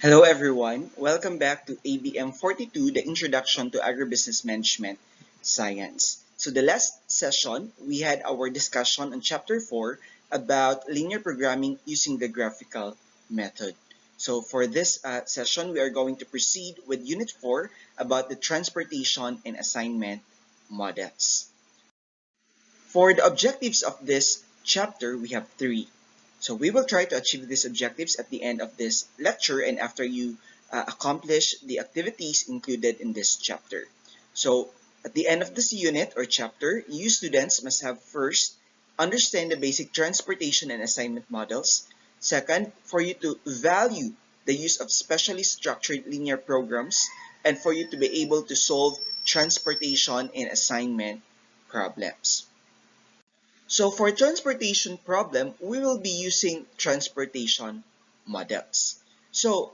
Hello everyone, welcome back to ABM 42, the Introduction to Agribusiness Management Science. So the last session, we had our discussion on Chapter 4 about linear programming using the graphical method. So for this session, we are going to proceed with Unit 4 about the transportation and assignment models. For the objectives of this chapter, we have three. So we will try to achieve these objectives at the end of this lecture and after you accomplish the activities included in this chapter. So at the end of this unit or chapter, you students must have first understand the basic transportation and assignment models. Second, for you to value the use of specially structured linear programs and for you to be able to solve transportation and assignment problems. So for transportation problem, we will be using transportation models. So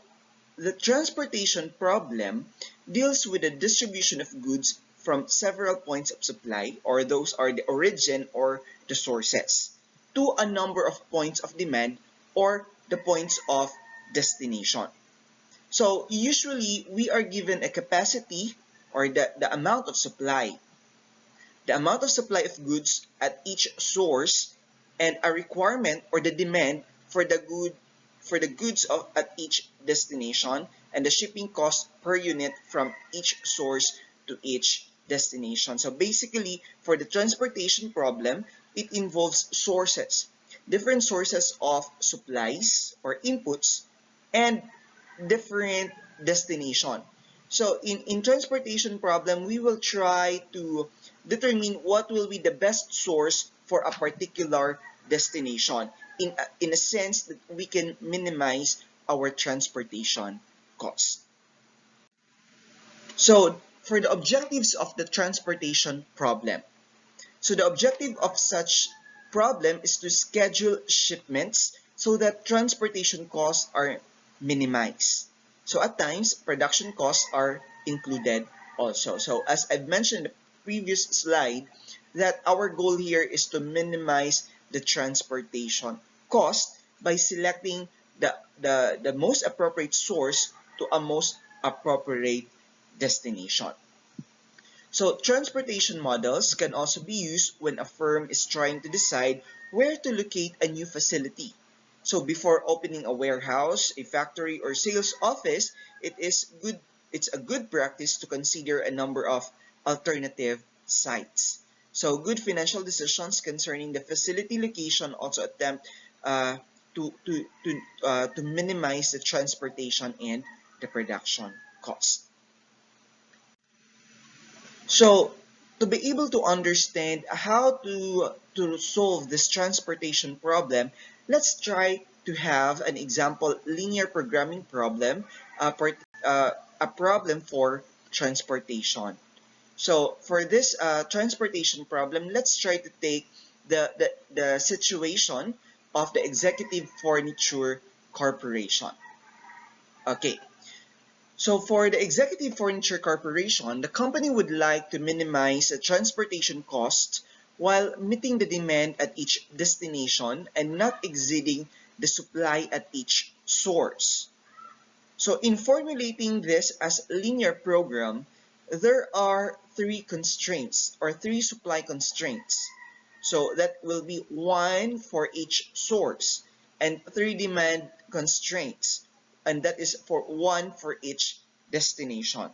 the transportation problem deals with the distribution of goods from several points of supply, or those are the origin or the sources, to a number of points of demand or the points of destination. So usually we are given a capacity or the amount of supply, the amount of supply of goods at each source, and a requirement or the demand for the goods at each destination, and the shipping cost per unit from each source to each destination. So basically, for the transportation problem, it involves sources, different sources of supplies or inputs, and different destination. So in transportation problem, we will try to determine what will be the best source for a particular destination in a sense that we can minimize our transportation costs. So for the objectives of the transportation problem, so the objective of such problem is to schedule shipments so that transportation costs are minimized. So at times, production costs are included also. So as I've mentioned in the previous slide, that our goal here is to minimize the transportation cost by selecting the most appropriate source to a most appropriate destination. So transportation models can also be used when a firm is trying to decide where to locate a new facility. So before opening a warehouse, a factory, or sales office, it's a good practice to consider a number of alternative sites. So good financial decisions concerning the facility location also attempt uh, to minimize the transportation and the production cost. So to be able to understand how to solve this transportation problem, let's try to have an example linear programming problem, a problem for transportation. So for this transportation problem, let's try to take the situation of the Executive Furniture Corporation. Okay, so for the Executive Furniture Corporation, the company would like to minimize the transportation costs while meeting the demand at each destination and not exceeding the supply at each source. So in formulating this as linear program, there are three constraints or three supply constraints. So that will be one for each source and three demand constraints, and that is for one for each destination.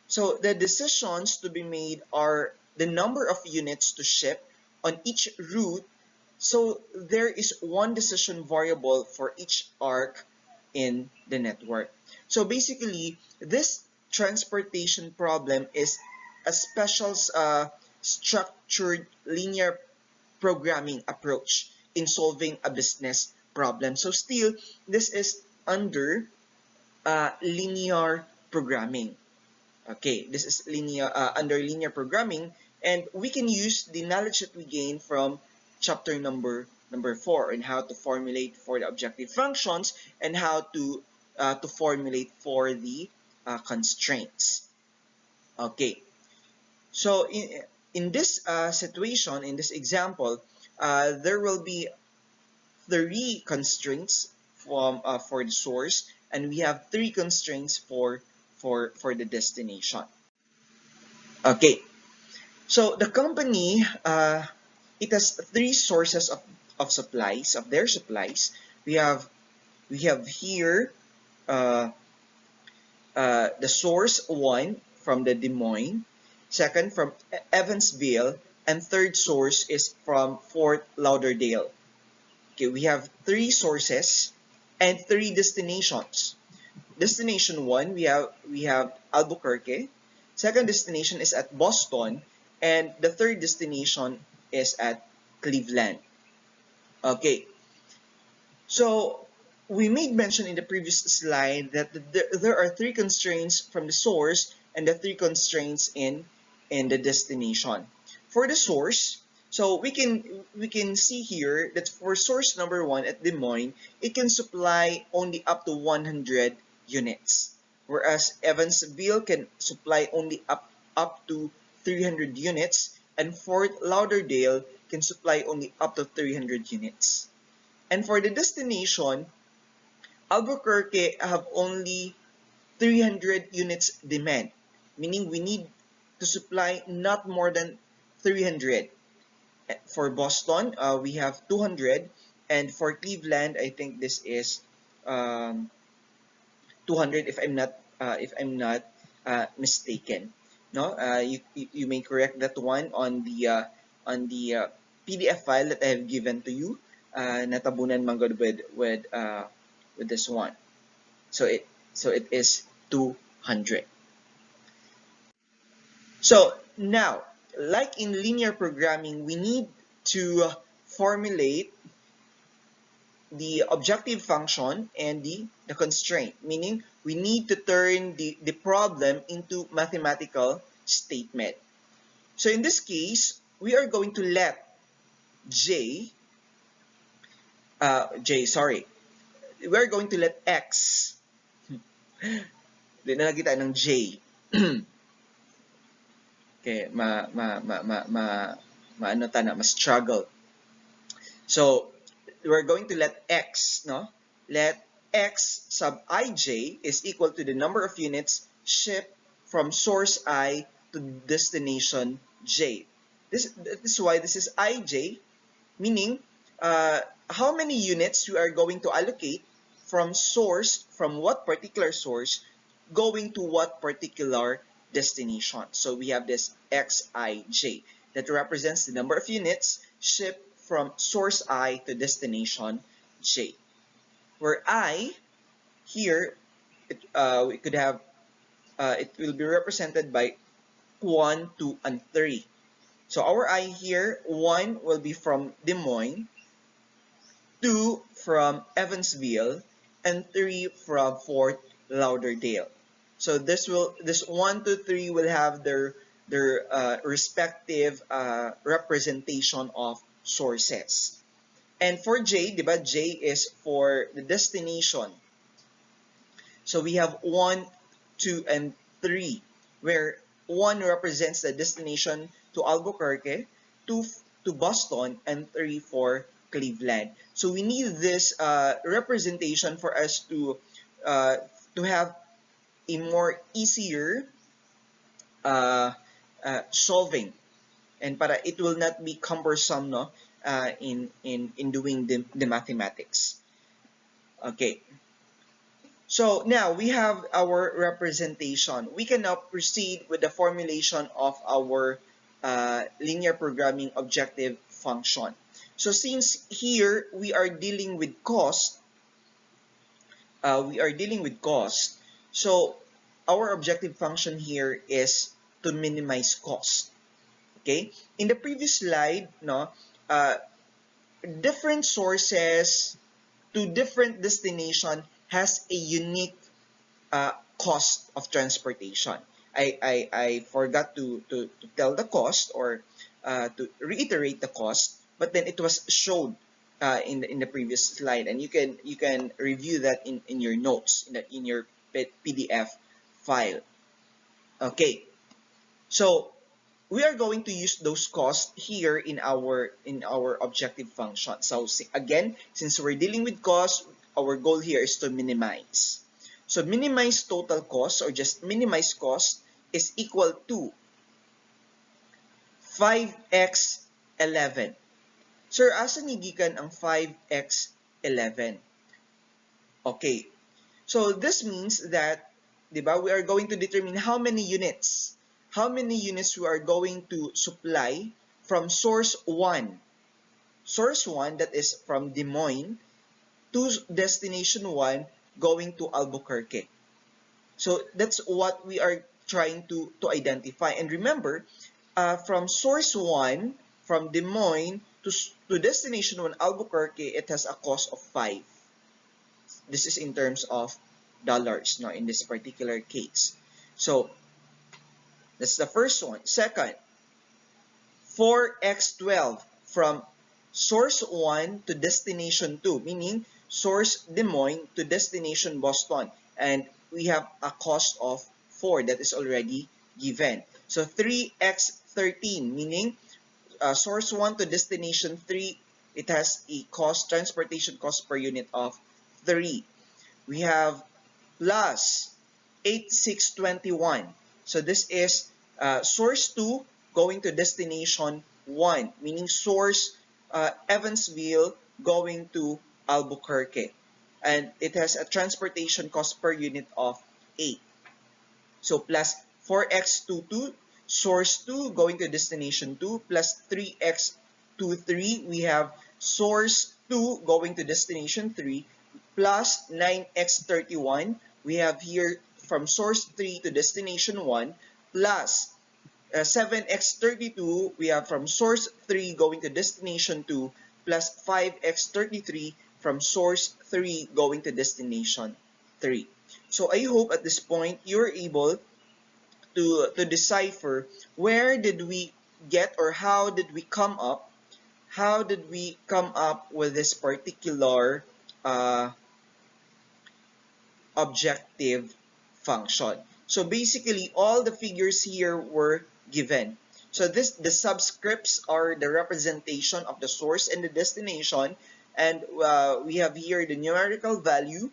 So the decisions to be made are the number of units to ship on each route. So there is one decision variable for each arc in the network. So basically, this transportation problem is a special structured linear programming approach in solving a business problem. So still, this is under linear programming. Okay, this is linear under linear programming, and we can use the knowledge that we gain from chapter number 4 and how to formulate for the objective functions and how to formulate for the constraints. Okay, so in this situation, in this example, there will be three constraints for the source, and we have 3 constraints for the destination. Okay, so the company, it has 3 sources of supplies, of their supplies. We have here uh, the source 1 from the Des Moines, second from Evansville, and third source is from Fort Lauderdale. Okay, we have 3 sources and 3 destinations. Destination 1, we have Albuquerque. Second destination is at Boston, and the third destination is at Cleveland. Okay, so we made mention in the previous slide that there are 3 constraints from the source and the 3 constraints in the destination. For the source, so we can see here that for source number 1 at Des Moines, it can supply only up to 100 units, whereas Evansville can supply only up to 300 units, and Fort Lauderdale can supply only up to 300 units. And for the destination, Albuquerque have only 300 units demand, meaning we need to supply not more than 300. For Boston, we have 200, and for Cleveland, I think this is 200 if I'm not mistaken. No, you may correct that one on the PDF file that I have given to you. Natabunan man gud with this one. So it is 200. So now, like in linear programming, we need to formulate the objective function and the constraint, meaning we need to turn the problem into mathematical statement. So in this case, we are going to let we're going to let X, linalagay tayo ng J. Okay, ano ta na, ma-struggle. So, we're going to let X, no? Let X sub ij is equal to the number of units shipped from source I to destination J. This is why this is ij, meaning how many units we are going to allocate from what particular source going to what particular destination. So we have this xij that represents the number of units shipped from source I to destination J. Where I here, we could have it will be represented by 1, 2, and 3. So our I here, 1 will be from Des Moines, 2 from Evansville, and 3 from Fort Lauderdale. So this 1, 2, 3 will have their respective representation of sources. And for J, diba, J is for the destination. So we have 1, 2, and 3, where 1 represents the destination to Albuquerque, 2 to Boston, and 3 for Cleveland. So we need this representation for us to have a more easier solving, and para it will not be cumbersome, no, in doing the mathematics. Okay. So now we have our representation. We can now proceed with the formulation of our linear programming objective function. So since here we are dealing with cost, so our objective function here is to minimize cost. Okay. In the previous slide, no, different sources to different destination has a unique cost of transportation. I forgot to tell the cost, or to reiterate the cost, but then it was showed in the previous slide, and you can review that in your notes in your PDF file. Okay, so we are going to use those costs here in our objective function. So again, since we're dealing with costs, our goal here is to minimize. So minimize total cost or just minimize cost is equal to 5x 11. Sir, asa ni gikan ang 5x 11? Okay. So this means that, di ba, we are going to determine how many units we are going to supply from source 1. Source 1, that is from Des Moines, to destination 1 going to Albuquerque. So that's what we are trying to identify. And remember, from source 1, from Des Moines to destination 1 Albuquerque, it has a cost of 5. This is in terms of dollars, no, in this particular case. So that's the first one. Second, 4x12 from source 1 to destination 2, meaning source Des Moines to destination Boston. And we have a cost of 4 that is already given. So 3x13, meaning source 1 to destination 3, it has a cost, transportation cost per unit of 3. We have plus 8621. So this is source 2 going to destination 1, meaning source Evansville going to Albuquerque. And it has a transportation cost per unit of 8. So plus 4x22, source 2 going to destination 2, plus 3x23, we have source 2 going to destination 3, plus 9x31, we have here from source 3 to destination 1, plus 7x32, we have from source 3 going to destination 2, plus 5x33 from source 3 going to destination 3. So I hope at this point you're able to decipher where did we get or how did we come up with this particular objective function. So basically all the figures here were given. So the subscripts are the representation of the source and the destination, and we have here the numerical value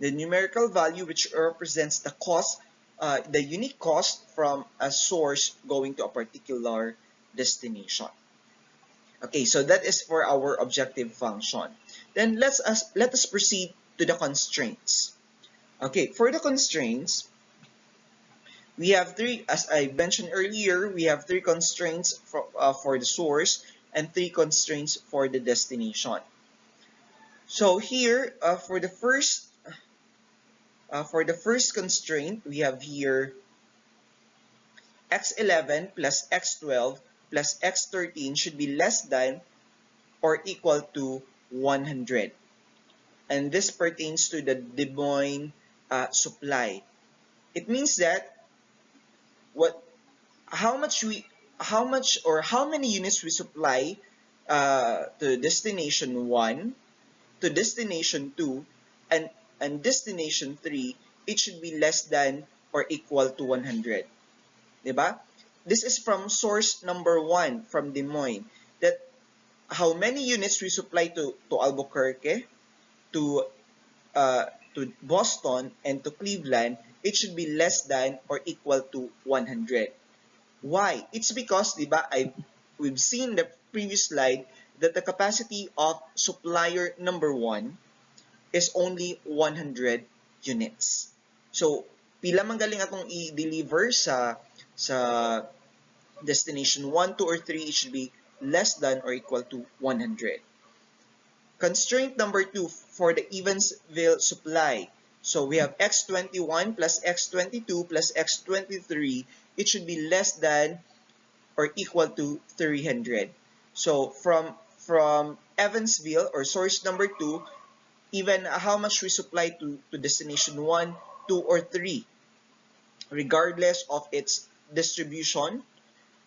which represents the cost, the unique cost from a source going to a particular destination. Okay, so that is for our objective function. Then let us proceed to the constraints. Okay, for the constraints, we have three, as I mentioned earlier, we have three constraints for the source and three constraints for the destination. So here, for the first constraint, we have here x11 plus x12 plus x13 should be less than or equal to 100. And this pertains to the Des Moines supply. It means that how many units we supply to destination 1, to destination 2, and destination 3, it should be less than or equal to 100. Diba? This is from source number 1 from Des Moines, that how many units we supply to Albuquerque, to Boston, and to Cleveland, it should be less than or equal to 100. Why? It's because, diba, we've seen the previous slide that the capacity of supplier number 1 is only 100 units. So, pila man galing akong i-deliver sa destination 1, 2, or 3, it should be less than or equal to 100. Constraint number 2 for the Evansville supply. So we have x21 plus x22 plus x23. It should be less than or equal to 300. So from Evansville or source number 2, even how much we supply to destination 1, 2, or 3, regardless of its distribution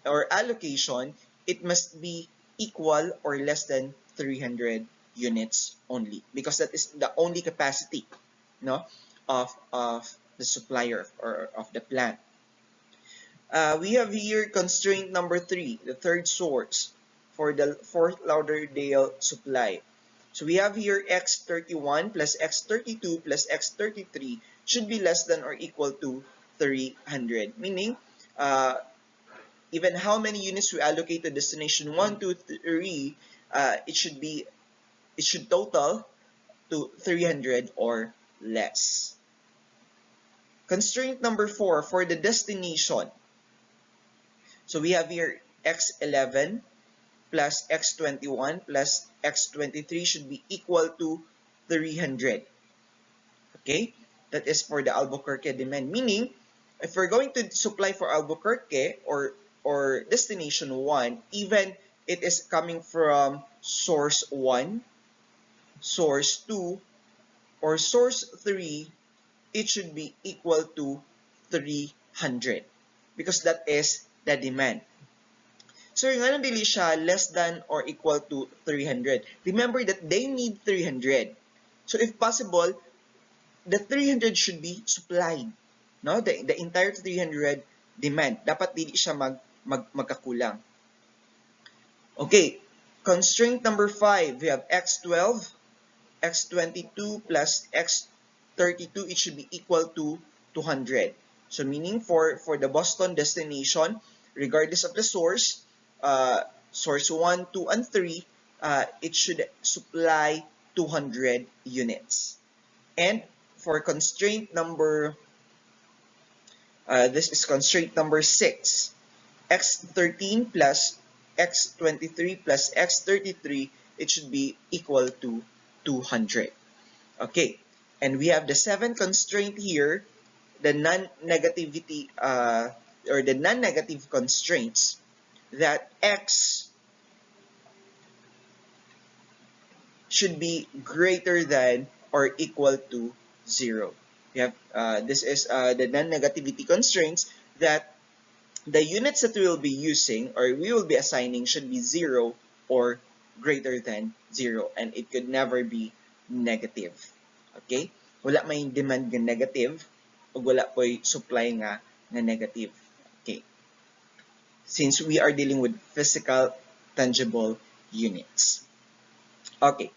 or allocation, it must be equal or less than 300 units only, because that is the only capacity, no, of the supplier or of the plant. We have here constraint number 3, the third source for the Fort Lauderdale supply. So we have here x31 plus x32 plus x33 should be less than or equal to 300. Meaning, even how many units we allocate to destination 1, 2, 3, it should total to 300 or less. Constraint number 4 for the destination. So we have here x11 plus x21 plus x23 should be equal to 300. Okay? That is for the Albuquerque demand. Meaning, if we're going to supply for Albuquerque or destination 1, even it is coming from source 1, source 2, or source 3, it should be equal to 300 because that is the demand. So yung ano dili siya less than or equal to 300. Remember that they need 300. So if possible, the 300 should be supplied. No? The entire 300 demand. Dapat dili siya magkakulang. Okay. Constraint number 5, we have x12, x22 plus x32, it should be equal to 200. So meaning for the Boston destination, regardless of the source, source 1, 2, and 3, it should supply 200 units. And for constraint number, this is constraint number 6, x13 plus x23 plus x33, it should be equal to 200. Okay, and we have the 7th constraint here, the non-negativity or the non-negative constraints, that x should be greater than or equal to 0. We have this is the non-negativity constraints, that the units that we will be using or we will be assigning should be 0 or greater than 0, and it could never be negative. Okay? Wala may demand nga negative o wala po'y supply nga negative. Okay? Since we are dealing with physical, tangible units. Okay.